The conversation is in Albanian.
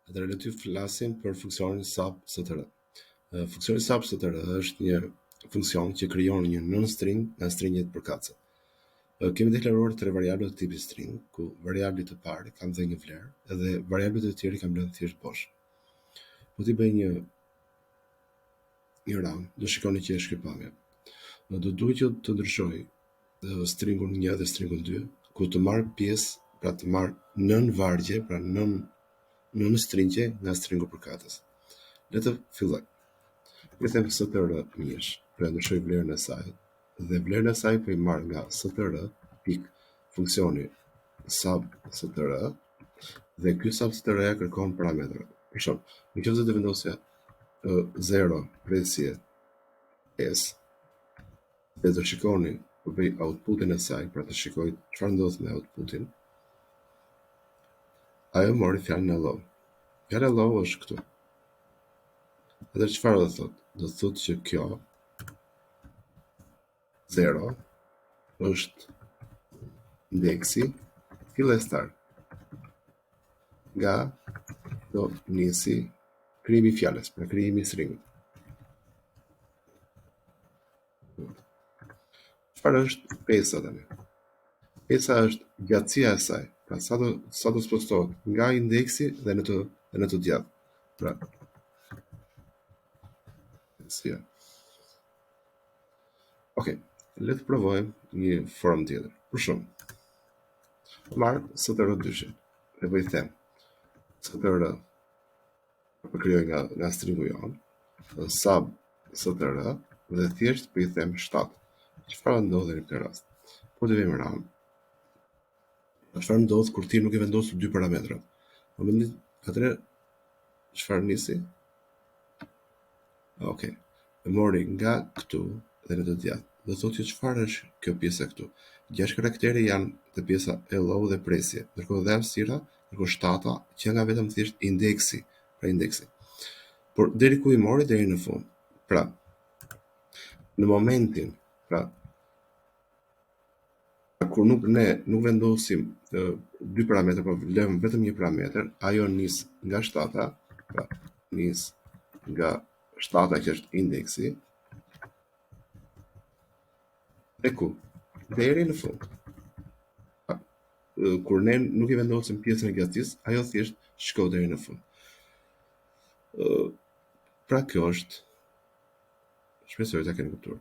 Atëherë le ty flasim për funksionin substr. Funksioni substr është një funksion që krijon një non-string nga stringet përkatëse. Kemi deklaruar tre variabla të tipit string, ku variabli të parë ka dhënë një vlerë dhe variablet e tjerë kanë lënë thjesht bosh. Po ti bëj një ran, do shikoni që është shkrypamja. Do duhet që të ndryshoj stringun 1 dhe stringun 2, ku të marr pjesë, pra të marr nën vargje, pra nën stringje nga stringu përkatës. Le të filloj. Le të them str mish, pra ndryshoj vlerën e saj, dhe vlerën e saj po i marr nga str pik funksioni substr, dhe ky substr kërkon parametra. Për shembull, nëse të vendosja 0 presje s, dhe të shikoni po bëj outputin e saj, pra të shikoj çfarë ndodh me outputin, ajo mori fjalën hello. Fjala hello është këtu. Edhe çfarë do thot? Do thot që kjo 0 është indeksi fillestar. Nga do nisi krijimi i fjalës, pra krijimi i stringut. Çfarë është pesa tani? Pesa është gjatësia e saj, pra sa do spostohet nga indeksi dhe në të djathtë. Pra, gjatësia. Okej, le të provojmë një formë tjetër. Për shembull, marr str dyshin dhe po i them str po krijoj nga stringu jon, sub str dhe thjesht po i them 7. Çfarë ndodh në këtë rast? Po të vëmë ran. Çfarë ndodh kur ti nuk e vendos dy parametrat? Atëherë çfarë nisi? Okej. E mori nga këtu dhe në të djathtë. Do thotë që çfarë është kjo pjesa këtu? 6 karaktere janë të pjesa hello dhe presje, ndërkohë dhe hapësira, ndërkohë 7 që nga vetëm thjesht indeksi, pra indeksi. Por deri ku i mori deri në fund. Pra, në momentin, pra kur nuk vendosim dy parametra, por lëm vetëm një parametër, ajo nis nga 7, pra nis nga 7 që është indeksi, e ku? Deri në fund. Kur ne nuk i vendosim pjesën e gjatësisë, ajo thjesht shkon deri në fund. Pra kjo është, shpresoj ta keni kuptuar.